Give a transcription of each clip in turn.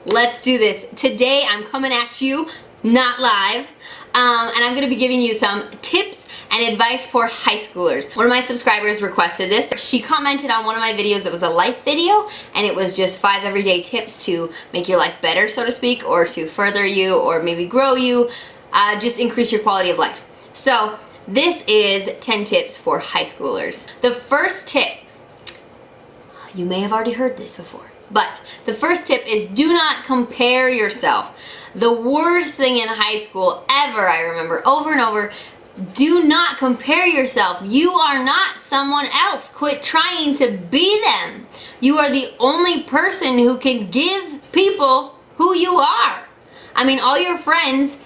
Let's do this. Today I'm coming at you, not live, and I'm going to be giving you some tips and advice for high schoolers. One of my subscribers requested this. She commented on one of my videos that was a life video, and it was just 5 everyday tips to make your life better, so to speak, or to further you, or maybe grow you, just increase your quality of life. So this is 10 tips for high schoolers. The first tip, you may have already heard this before, but the first tip is do not compare yourself. The worst thing in high school ever, I remember over and over, do not compare yourself. You are not someone else. Quit trying to be them. You are the only person who can give people who you are. I mean, all your friends,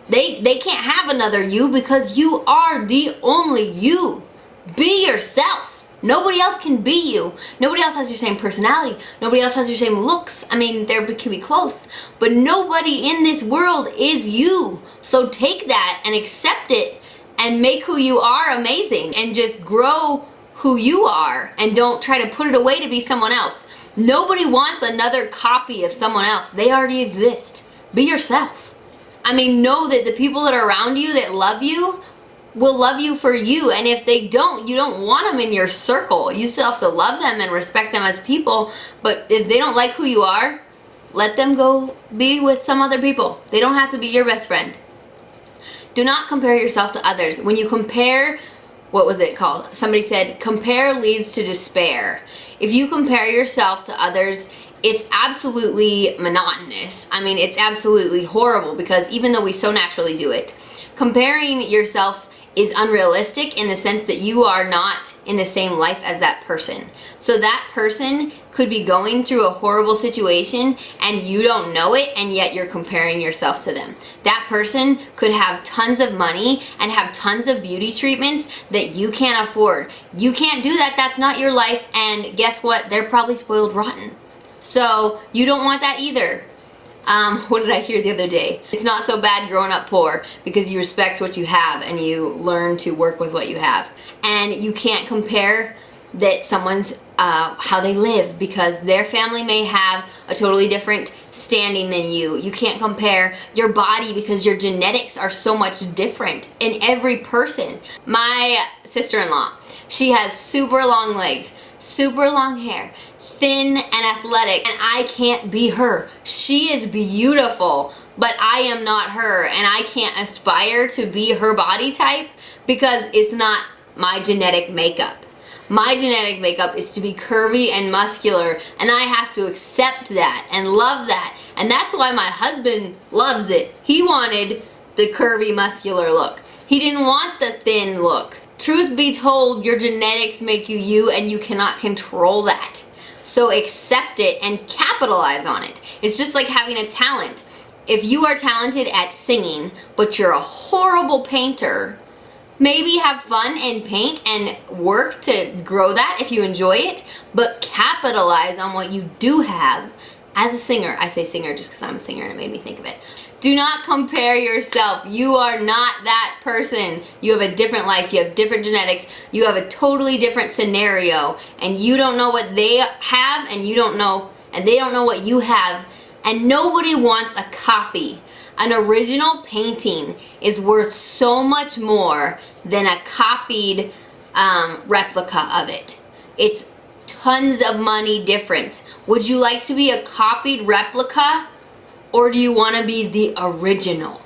they can't have another you because you are the only you. Be yourself. Nobody else can be you. Nobody else has your same personality. Nobody else has your same looks. I mean, they can be close, but nobody in this world is you. So take that and accept it and make who you are amazing and just grow who you are and don't try to put it away to be someone else. Nobody wants another copy of someone else. They already exist. Be yourself. I mean, know that the people that are around you that love you will love you for you, and if they don't, you don't want them in your circle. You still have to love them and respect them as people, but if they don't like who you are, let them go be with some other people. They don't have to be your best friend. Do not compare yourself to others. When you compare, what was it called? Somebody said, compare leads to despair. If you compare yourself to others, it's absolutely monotonous. I mean, it's absolutely horrible because even though we so naturally do it, comparing yourself is unrealistic in the sense that you are not in the same life as that person. So that person could be going through a horrible situation and you don't know it, and yet you're comparing yourself to them. That person could have tons of money and have tons of beauty treatments that you can't afford. You can't do that. That's not your life, and guess what? They're probably spoiled rotten. So you don't want that either. What did I hear the other day? It's not so bad growing up poor because you respect what you have and you learn to work with what you have. And you can't compare that someone's how they live because their family may have a totally different standing than you. You can't compare your body because your genetics are so much different in every person. My sister-in-law, she has super long legs, super long hair, thin and athletic, and I can't be her. She is beautiful, but I am not her, and I can't aspire to be her body type because it's not my genetic makeup. My genetic makeup is to be curvy and muscular, and I have to accept that and love that, and that's why my husband loves it. He wanted the curvy, muscular look. He didn't want the thin look. Truth be told, your genetics make you you, and you cannot control that. So accept it and capitalize on it. It's just like having a talent. If you are talented at singing, but you're a horrible painter, maybe have fun and paint and work to grow that if you enjoy it, but capitalize on what you do have as a singer. I say singer just because I'm a singer and it made me think of it. Do not compare yourself. You are not that person. You have a different life. You have different genetics. You have a totally different scenario, and you don't know what they have, and you don't know, and they don't know what you have, and nobody wants a copy. An original painting is worth so much more than a copied replica of it. It's tons of money difference. Would you like to be a copied replica? Or do you want to be the original?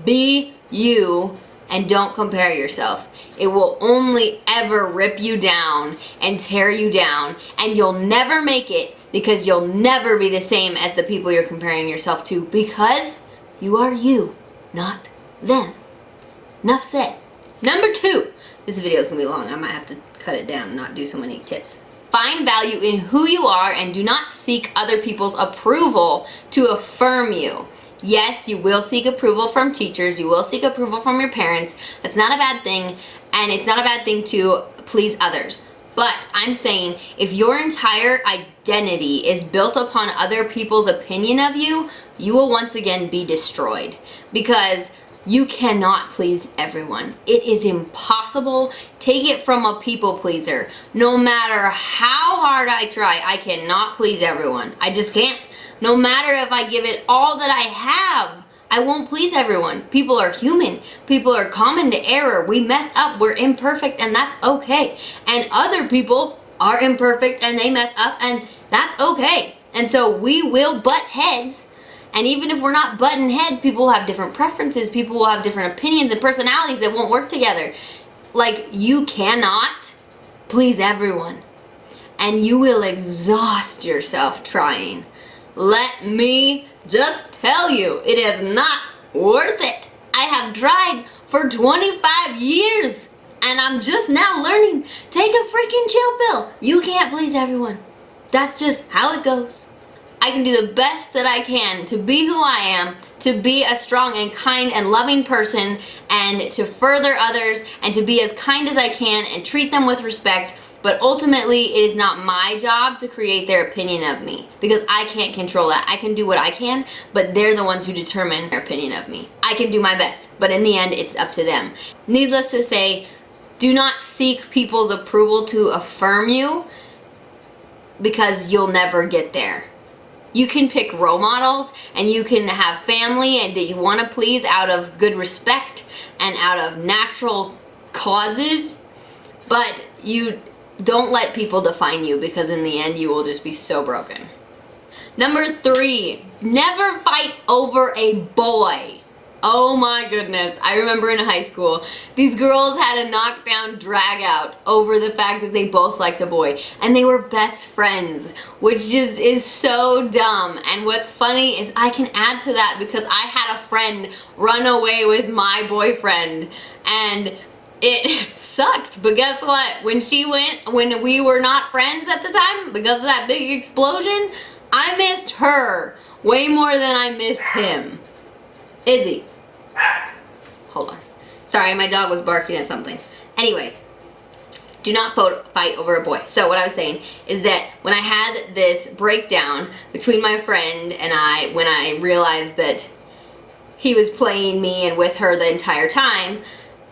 Be you and don't compare yourself. It will only ever rip you down and tear you down, and you'll never make it because you'll never be the same as the people you're comparing yourself to because you are you, not them. Enough said. Number 2. This video is going to be long. I might have to cut it down and not do so many tips. Find value in who you are and do not seek other people's approval to affirm you. Yes, you will seek approval from teachers. You will seek approval from your parents. That's not a bad thing, and it's not a bad thing to please others. But I'm saying if your entire identity is built upon other people's opinion of you, you will once again be destroyed because you cannot please everyone. It is impossible. Take it from a people pleaser. No matter how hard I try, I cannot please everyone. I just can't. No matter if I give it all that I have, I won't please everyone. People are human. People are common to error. We mess up. We're imperfect, and that's okay. And other people are imperfect, and they mess up, and that's okay. And so we will butt heads. And even if we're not butting heads, people will have different preferences. People will have different opinions and personalities that won't work together. Like, you cannot please everyone. And you will exhaust yourself trying. Let me just tell you, it is not worth it. I have tried for 25 years. And I'm just now learning. Take a freaking chill pill. You can't please everyone. That's just how it goes. I can do the best that I can to be who I am, to be a strong and kind and loving person, and to further others, and to be as kind as I can and treat them with respect. But ultimately, it is not my job to create their opinion of me, because I can't control that. I can do what I can, but they're the ones who determine their opinion of me. I can do my best, but in the end, it's up to them. Needless to say, do not seek people's approval to affirm you, because you'll never get there. You can pick role models, and you can have family and that you want to please out of good respect and out of natural causes, but you don't let people define you, because in the end you will just be so broken. Number 3, never fight over a boy. Oh my goodness, I remember in high school, these girls had a knockdown drag out over the fact that they both liked a boy, and they were best friends, which just is so dumb. And what's funny is I can add to that, because I had a friend run away with my boyfriend, and it sucked. But guess what? When we were not friends at the time, because of that big explosion, I missed her way more than I missed him. Izzy. Hold on. Sorry, my dog was barking at something. Anyways, do not fight over a boy. So what I was saying is that when I had this breakdown between my friend and I, when I realized that he was playing me and with her the entire time,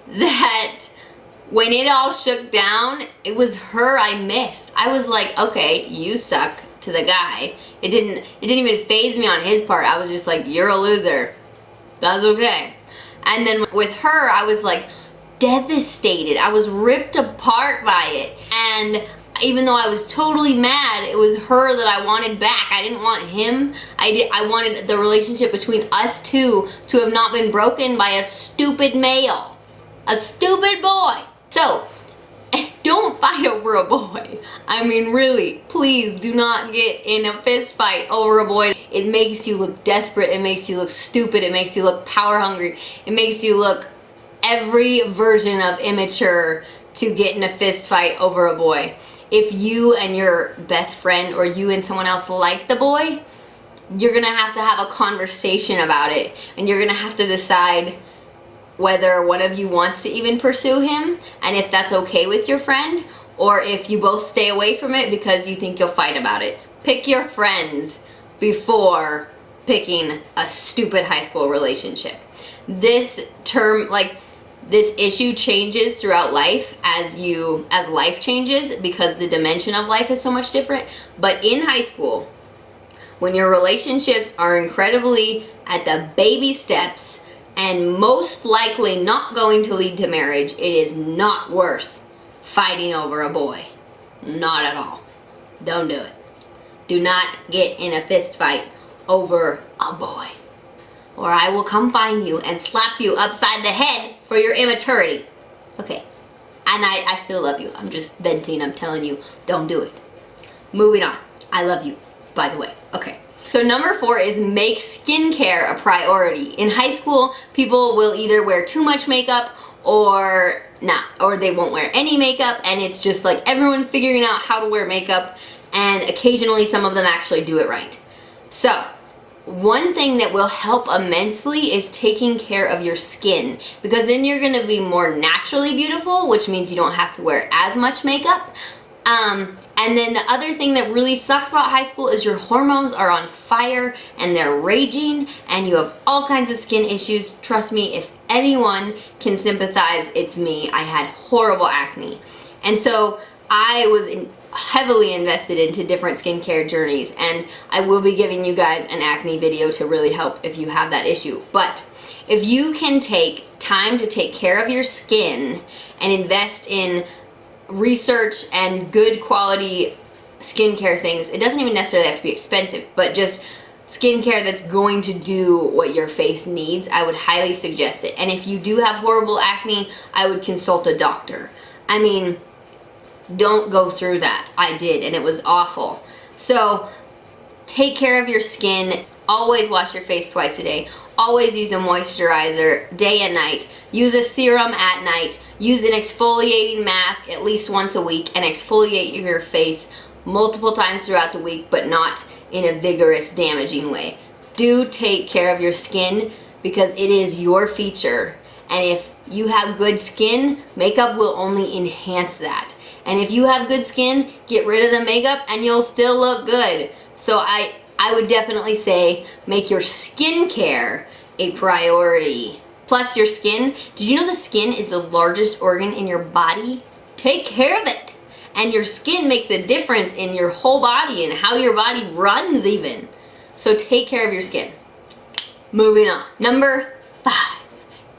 that when it all shook down, it was her I missed. I was like, okay, you suck, to the guy. It didn't even faze me on his part. I was just like, you're a loser. That's okay. And then with her, I was like devastated. I was ripped apart by it. And even though I was totally mad, it was her that I wanted back. I didn't want him. I wanted the relationship between us two to have not been broken by a stupid male. A stupid boy. So, don't fight over a boy. I mean, really, please do not get in a fist fight over a boy. It makes you look desperate. It makes you look stupid. It makes you look power hungry. It makes you look every version of immature to get in a fist fight over a boy. If you and your best friend or you and someone else like the boy, you're gonna have to have a conversation about it, and you're gonna have to decide whether one of you wants to even pursue him, and if that's okay with your friend, or if you both stay away from it because you think you'll fight about it. Pick your friends before picking a stupid high school relationship. This issue changes throughout life as life changes, because the dimension of life is so much different. But in high school, when your relationships are incredibly at the baby steps and most likely not going to lead to marriage, it is not worth fighting over a boy. Not at all. Don't do it. Do not get in a fist fight over a boy, or I will come find you and slap you upside the head for your immaturity. Okay, and I still love you. I'm just venting. I'm telling you, don't do it. Moving on. I love you, by the way. Okay. So number 4 is make skincare a priority. In high school, people will either wear too much makeup or not, or they won't wear any makeup, and it's just like everyone figuring out how to wear makeup, and occasionally some of them actually do it right. So one thing that will help immensely is taking care of your skin, because then you're gonna be more naturally beautiful, which means you don't have to wear as much makeup. And then the other thing that really sucks about high school is your hormones are on fire and they're raging, and you have all kinds of skin issues. Trust me, if anyone can sympathize, it's me. I had horrible acne. And so I was heavily invested into different skincare journeys, and I will be giving you guys an acne video to really help if you have that issue. But if you can take time to take care of your skin and invest in research and good quality skincare things, it doesn't even necessarily have to be expensive, but just skincare that's going to do what your face needs, I would highly suggest it. And if you do have horrible acne, I would consult a doctor. I mean, don't go through that. I did, and it was awful. So take care of your skin. Always wash your face twice a day. Always use a moisturizer day and night. Use a serum at night. Use an exfoliating mask at least once a week, and exfoliate your face multiple times throughout the week, but not in a vigorous, damaging way. Do take care of your skin because it is your feature. And if you have good skin, makeup will only enhance that. And if you have good skin, get rid of the makeup and you'll still look good. So I would definitely say make your skincare a priority. Plus your skin, did you know the skin is the largest organ in your body? Take care of it. And your skin makes a difference in your whole body and how your body runs even. So take care of your skin. Moving on. Number 5,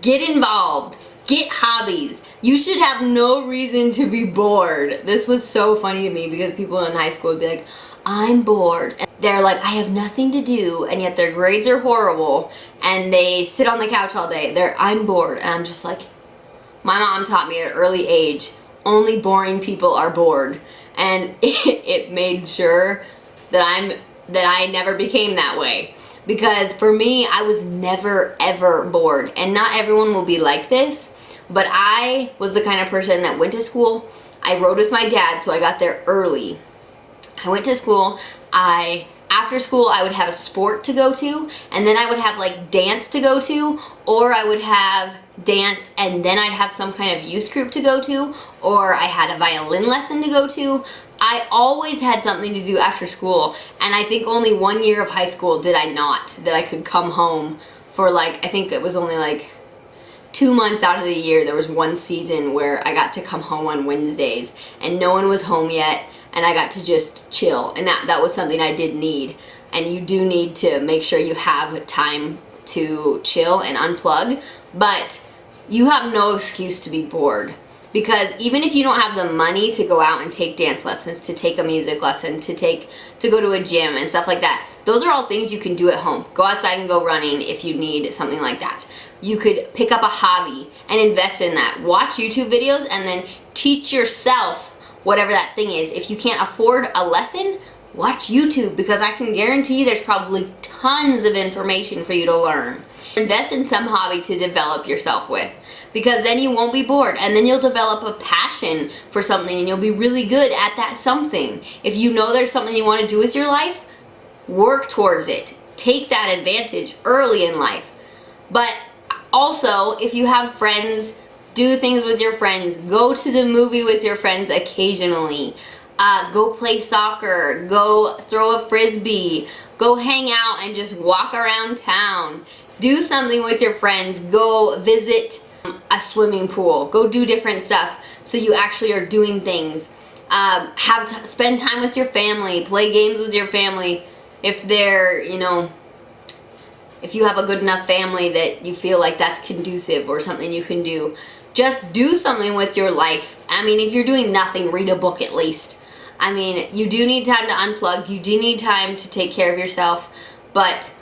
get involved. Get hobbies. You should have no reason to be bored. This was so funny to me because people in high school would be like, I'm bored. And they're like, I have nothing to do, and yet their grades are horrible and they sit on the couch all day. I'm bored. And I'm just like, my mom taught me at an early age, only boring people are bored, and it made sure that I never became that way. Because for me, I was never ever bored, and not everyone will be like this, but I was the kind of person that went to school. I rode with my dad, so I got there early. I went to school. After school, I would have a sport to go to, and then I would have like dance to go to, or I would have dance and then I'd have some kind of youth group to go to, or I had a violin lesson to go to. I always had something to do after school, and I think only 1 year of high school did I not, that I could come home for like, I think it was only like 2 months out of the year. There was one season where I got to come home on Wednesdays and no one was home yet, and I got to just chill, and that was something I did need. And you do need to make sure you have time to chill and unplug, but you have no excuse to be bored. Because even if you don't have the money to go out and take dance lessons, to take a music lesson, to go to a gym and stuff like that, those are all things you can do at home. Go outside and go running if you need something like that. You could pick up a hobby and invest in that. Watch YouTube videos and then teach yourself whatever that thing is. If you can't afford a lesson, watch YouTube, because I can guarantee there's probably tons of information for you to learn. Invest in some hobby to develop yourself with, because then you won't be bored, and then you'll develop a passion for something and you'll be really good at that something. If you know there's something you want to do with your life, work towards it. Take that advantage early in life. But also, if you have friends, do things with your friends. Go to the movie with your friends occasionally. Go play soccer. Go throw a frisbee. Go hang out and just walk around town. Do something with your friends. Go visit a swimming pool. Go do different stuff so you actually are doing things. Spend time with your family. Play games with your family. If they're, if you have a good enough family that you feel like that's conducive or something you can do. Just do something with your life. I mean, if you're doing nothing, read a book at least. I mean, you do need time to unplug. You do need time to take care of yourself. But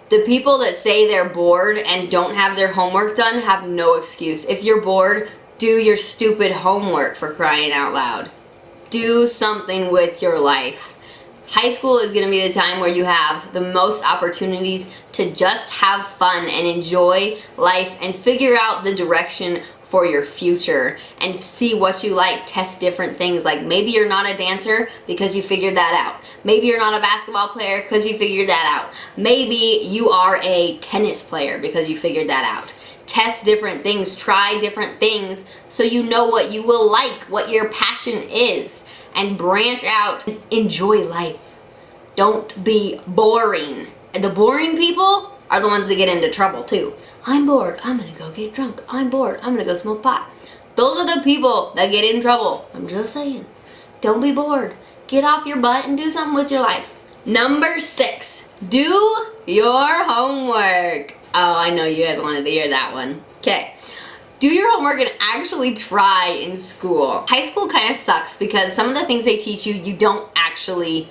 the people that say they're bored and don't have their homework done have no excuse. If you're bored, do your stupid homework, for crying out loud. Do something with your life. High school is going to be the time where you have the most opportunities to just have fun and enjoy life and figure out the direction for your future and see what you like. Test different things. Like maybe you're not a dancer because you figured that out. Maybe you're not a basketball player because you figured that out. Maybe you are a tennis player because you figured that out. Test different things. Try different things so you know what you will like, what your passion is. And branch out. Enjoy life. Don't be boring. The boring people are the ones that get into trouble too. I'm bored. I'm gonna go get drunk. I'm bored. I'm gonna go smoke pot. Those are the people that get in trouble. I'm just saying. Don't be bored. Get off your butt and do something with your life. Number 6, do your homework. Oh, I know you guys wanted to hear that one. Okay. Do your homework and actually try in school. High school kind of sucks because some of the things they teach you, you don't actually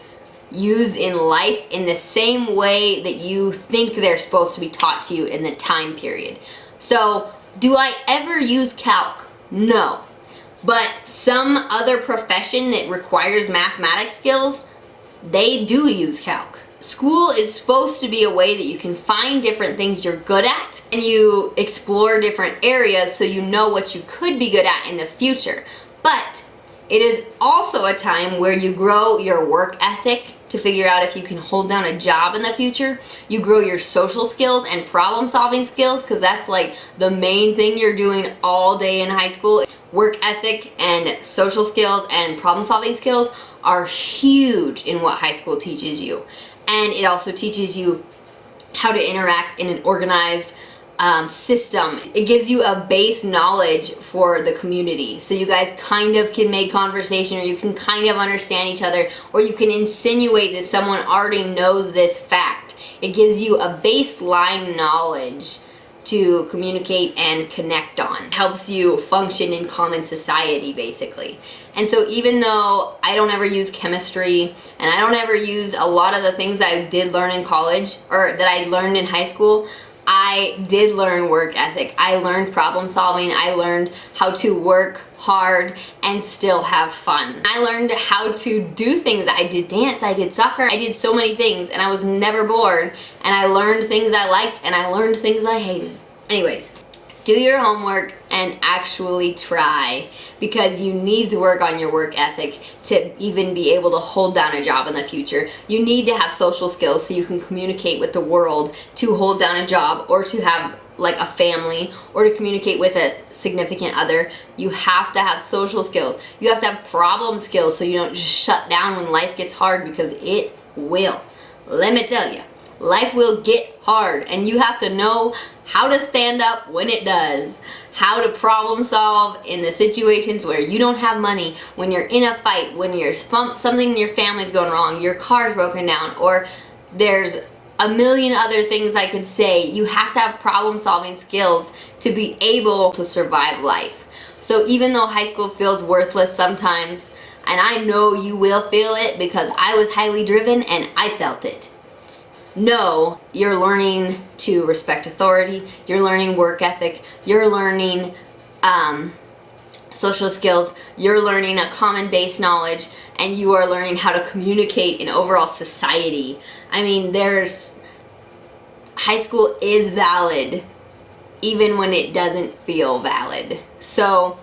use in life in the same way that you think they're supposed to be taught to you in the time period. So, do I ever use calc? No. But some other profession that requires mathematics skills, they do use calc. School is supposed to be a way that you can find different things you're good at and you explore different areas so you know what you could be good at in the future. But it is also a time where you grow your work ethic to figure out if you can hold down a job in the future. You grow your social skills and problem solving skills because that's like the main thing you're doing all day in high school. Work ethic and social skills and problem solving skills are huge in what high school teaches you. And it also teaches you how to interact in an organized system. It gives you a base knowledge for the community. So you guys kind of can make conversation, or you can kind of understand each other, or you can insinuate that someone already knows this fact. It gives you a baseline knowledge to communicate and connect on. It helps you function in common society, basically. And so even though I don't ever use chemistry, and I don't ever use a lot of the things that I did learn in college, or that I learned in high school, I did learn work ethic. I learned problem solving. I learned how to work hard and still have fun. I learned how to do things. I did dance, I did soccer, I did so many things, and I was never bored. And I learned things I liked and I learned things I hated. Anyways, do your homework and actually try, because you need to work on your work ethic to even be able to hold down a job in the future. You need to have social skills so you can communicate with the world to hold down a job, or to have like a family, or to communicate with a significant other. You have to have social skills. You have to have problem skills so you don't just shut down when life gets hard, because it will. Let me tell you, life will get hard, and you have to know how to stand up when it does, how to problem solve in the situations where you don't have money, when you're in a fight, when you're something in your family's going wrong, your car's broken down, or there's a million other things I could say. You have to have problem solving skills to be able to survive life. So even though high school feels worthless sometimes, and I know you will feel it because I was highly driven and I felt it, no, you're learning to respect authority, you're learning work ethic, you're learning social skills, you're learning a common base knowledge, and you are learning how to communicate in overall society. I mean, high school is valid even when it doesn't feel valid. So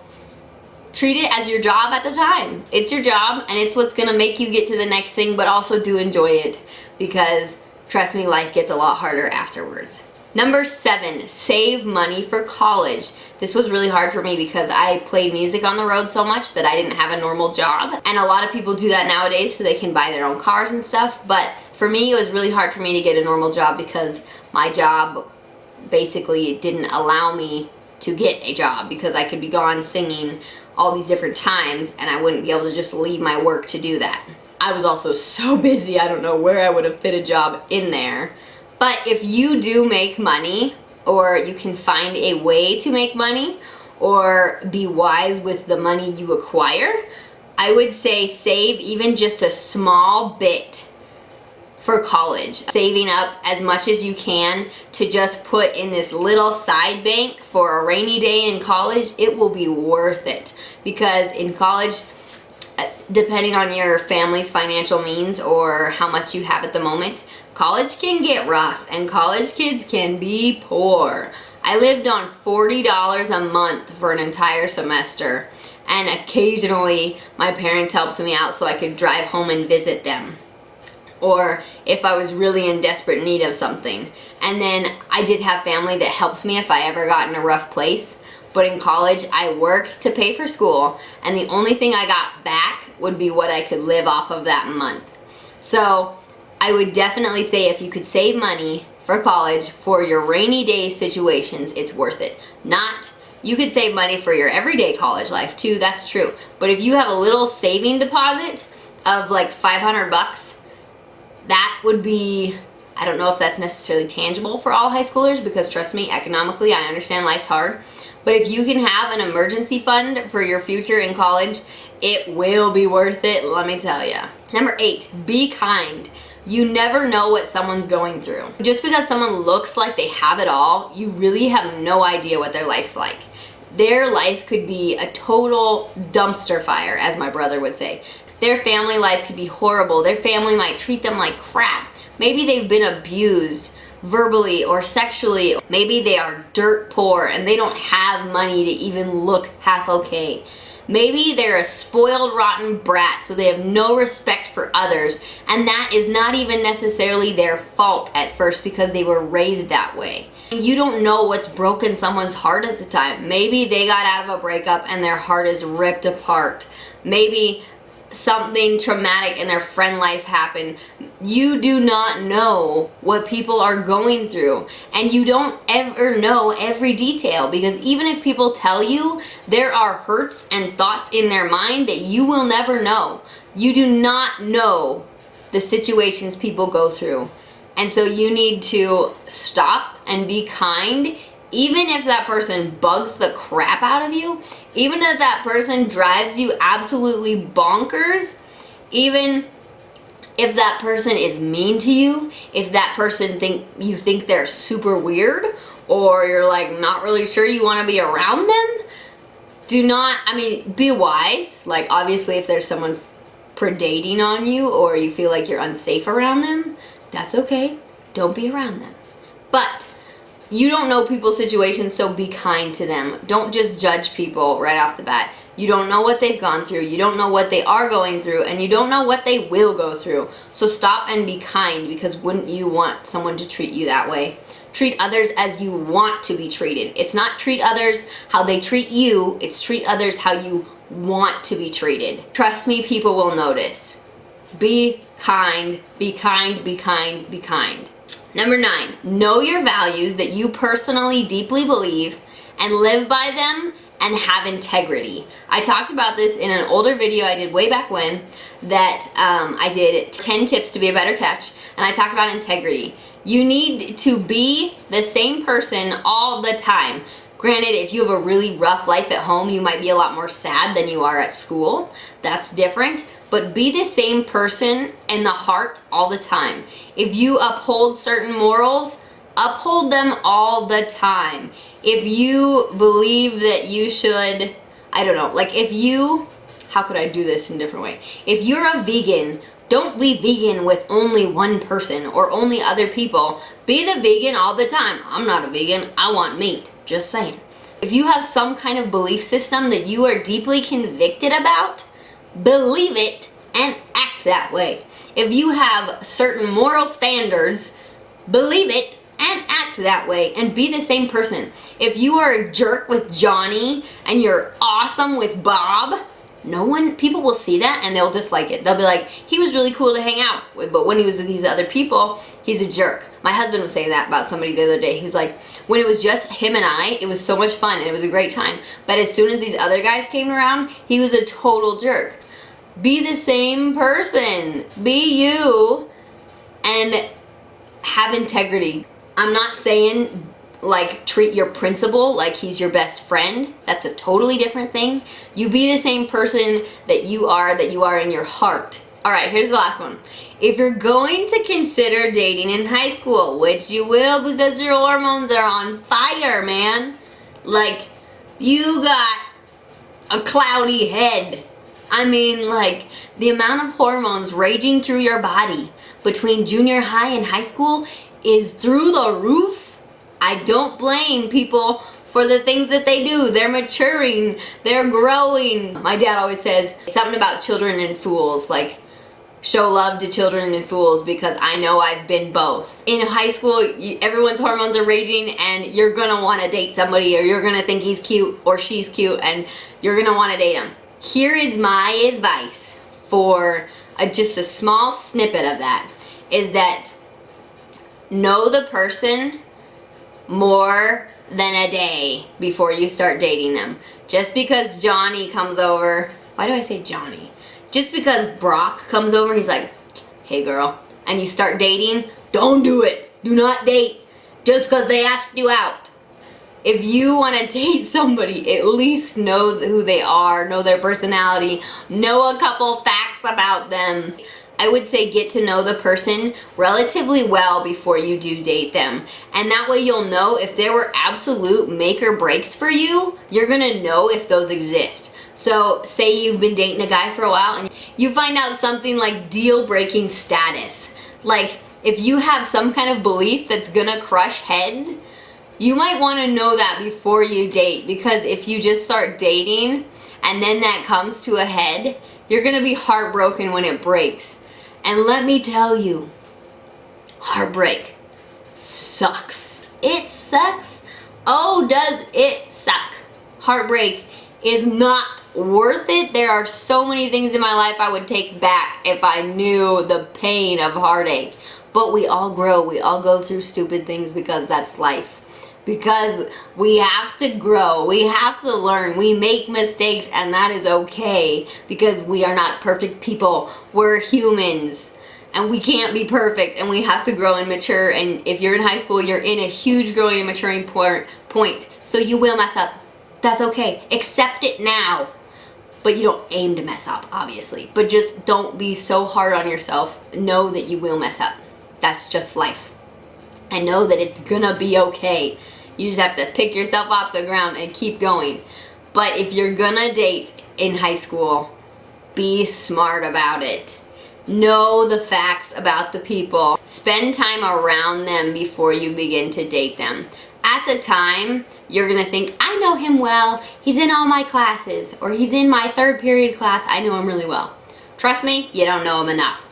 treat it as your job at the time. It's your job, and it's what's gonna make you get to the next thing, but also do enjoy it, because trust me, life gets a lot harder afterwards. Number 7, save money for college. This was really hard for me because I played music on the road so much that I didn't have a normal job. And a lot of people do that nowadays so they can buy their own cars and stuff. But for me, it was really hard for me to get a normal job because my job basically didn't allow me to get a job, because I could be gone singing all these different times and I wouldn't be able to just leave my work to do that. I was also so busy, I don't know where I would have fit a job in there. But if you do make money, or you can find a way to make money, or be wise with the money you acquire, I would say save even just a small bit for college. Saving up as much as you can to just put in this little side bank for a rainy day in college, it will be worth it. Because in college, depending on your family's financial means or how much you have at the moment, college can get rough and college kids can be poor. I lived on $40 a month for an entire semester, and occasionally my parents helped me out so I could drive home and visit them, or if I was really in desperate need of something. And then I did have family that helped me if I ever got in a rough place. But in college, I worked to pay for school, and the only thing I got back would be what I could live off of that month. So I would definitely say if you could save money for college for your rainy day situations, it's worth it. Not You could save money for your everyday college life too, that's true. But if you have a little saving deposit of like 500 bucks, that would be, I don't know if that's necessarily tangible for all high schoolers, because trust me, economically, I understand life's hard. But if you can have an emergency fund for your future in college, it will be worth it, let me tell you. Number 8, be kind. You never know what someone's going through. Just because someone looks like they have it all, you really have no idea what their life's like. Their life could be a total dumpster fire, as my brother would say. Their family life could be horrible. Their family might treat them like crap. Maybe they've been abused verbally or sexually. Maybe they are dirt poor and they don't have money to even look half okay. Maybe they're a spoiled, rotten brat, so they have no respect for others, and that is not even necessarily their fault at first because they were raised that way. You don't know what's broken someone's heart at the time. Maybe they got out of a breakup and their heart is ripped apart. Maybe something traumatic in their friend life happened. You do not know what people are going through, and you don't ever know every detail, because even if people tell you, there are hurts and thoughts in their mind that you will never know. You do not know the situations people go through, and so you need to stop and be kind. Even if that person bugs the crap out of you, even if that person drives you absolutely bonkers, even if that person is mean to you, if that person you think they're super weird, or you're like not really sure you want to be around them, be wise. Like, obviously if there's someone predating on you or you feel like you're unsafe around them, that's okay. Don't be around them. But you don't know people's situations, so be kind to them. Don't just judge people right off the bat. You don't know what they've gone through. You don't know what they are going through, and you don't know what they will go through. So stop and be kind, because wouldn't you want someone to treat you that way? Treat others as you want to be treated. It's not treat others how they treat you. It's treat others how you want to be treated. Trust me, people will notice. Be kind, be kind, be kind, be kind. Number 9, know your values that you personally deeply believe and live by them, and have integrity. I talked about this in an older video I did way back when, that I did 10 tips to be a better catch, and I talked about integrity. You need to be the same person all the time. Granted, if you have a really rough life at home, you might be a lot more sad than you are at school. That's different. But be the same person in the heart all the time. If you uphold certain morals, uphold them all the time. If you believe that you should, I don't know, like how could I do this in a different way? If you're a vegan, don't be vegan with only one person or only other people. Be the vegan all the time. I'm not a vegan, I want meat, just saying. If you have some kind of belief system that you are deeply convicted about, believe it and act that way. If you have certain moral standards, believe it and act that way, and be the same person. If you are a jerk with Johnny and you're awesome with Bob, people will see that and they'll dislike it. They'll be like, he was really cool to hang out with, but when he was with these other people, he's a jerk. My husband was saying that about somebody the other day. He's like, when it was just him and I, it was so much fun and it was a great time. But as soon as these other guys came around, he was a total jerk. Be the same person. Be you and have integrity. I'm not saying like treat your principal like he's your best friend. That's a totally different thing. You be the same person that you are in your heart. Alright, here's the last one. If you're going to consider dating in high school, which you will because your hormones are on fire, man. Like, you got a cloudy head. I mean, like, the amount of hormones raging through your body between junior high and high school is through the roof. I don't blame people for the things that they do. They're maturing, they're growing. My dad always says something about children and fools, like, show love to children and fools, because I know I've been both. In high school, everyone's hormones are raging and you're gonna wanna date somebody, or you're gonna think he's cute or she's cute and you're gonna wanna date him. Here is my advice for just a small snippet of that, is that know the person more than a day before you start dating them. Just because Johnny comes over, why do I say Johnny? Just because Brock comes over and he's like, hey girl, and you start dating, don't do it. Do not date just because they asked you out. If you want to date somebody, at least know who they are, know their personality, know a couple facts about them. I would say get to know the person relatively well before you do date them. And that way you'll know if there were absolute make or breaks for you, you're gonna know if those exist. So say you've been dating a guy for a while and you find out something like deal breaking status. Like if you have some kind of belief that's gonna crush heads, you might wanna know that before you date, because if you just start dating and then that comes to a head, you're gonna be heartbroken when it breaks. And let me tell you, heartbreak sucks. It sucks. Oh, does it suck? Heartbreak is not worth it. There are so many things in my life I would take back if I knew the pain of heartache. But we all grow. We all go through stupid things because that's life. Because we have to grow, we have to learn, we make mistakes, and that is okay, because we are not perfect people, we're humans, and we can't be perfect, and we have to grow and mature. And if you're in high school, you're in a huge growing and maturing point, so you will mess up. That's okay, accept it now, but you don't aim to mess up, obviously, but just don't be so hard on yourself. Know that you will mess up. That's just life, and know that it's gonna be okay. You just have to pick yourself off the ground and keep going. But if you're gonna date in high school, be smart about it. Know the facts about the people. Spend time around them before you begin to date them. At the time, you're gonna think, I know him well, he's in all my classes, or he's in my third period class, I know him really well. Trust me, you don't know him enough.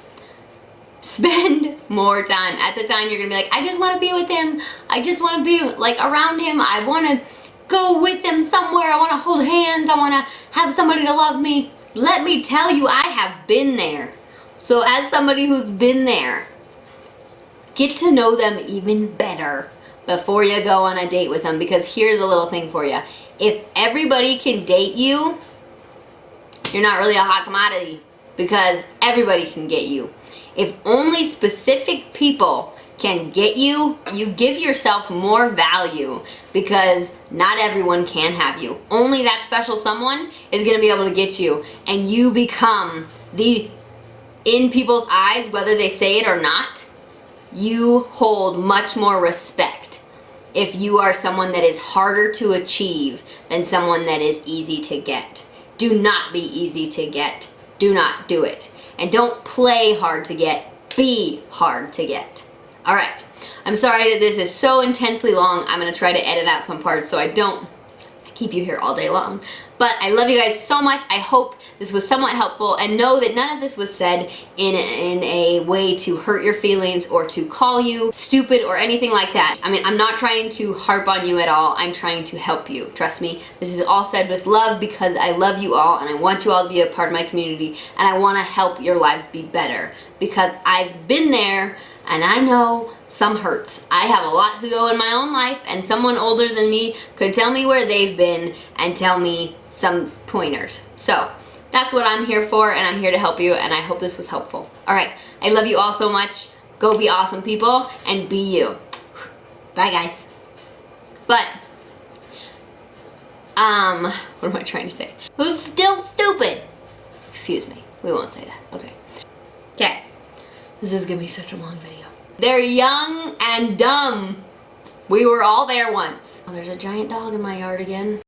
Spend more time. At the time, you're gonna be like, I just want to be with him. I just want to be like around him. I want to go with him somewhere. I want to hold hands. I want to have somebody to love me. Let me tell you, I have been there. So as somebody who's been there, get to know them even better before you go on a date with them. Because here's a little thing for you. If everybody can date you, you're not really a hot commodity, because everybody can get you. If only specific people can get you, you give yourself more value, because not everyone can have you. Only that special someone is going to be able to get you, and you become in people's eyes, whether they say it or not, you hold much more respect if you are someone that is harder to achieve than someone that is easy to get. Do not be easy to get. Do not do it. And don't play hard to get, be hard to get. All right, I'm sorry that this is so intensely long. I'm gonna try to edit out some parts so I don't keep you here all day long. But I love you guys so much. I hope this was somewhat helpful, and know that none of this was said in a way to hurt your feelings or to call you stupid or anything like that. I mean, I'm not trying to harp on you at all. I'm trying to help you. Trust me, this is all said with love, because I love you all and I want you all to be a part of my community, and I want to help your lives be better, because I've been there and I know some hurts. I have a lot to go in my own life, and someone older than me could tell me where they've been and tell me some pointers. So that's what I'm here for, and I'm here to help you, and I hope this was helpful. All right, I love you all so much. Go be awesome people and be you. Bye guys. But what am I trying to say? Who's still stupid? Excuse me, we won't say that. Okay. Okay, this is gonna be such a long video. They're young and dumb. We were all there once. Oh, there's a giant dog in my yard again.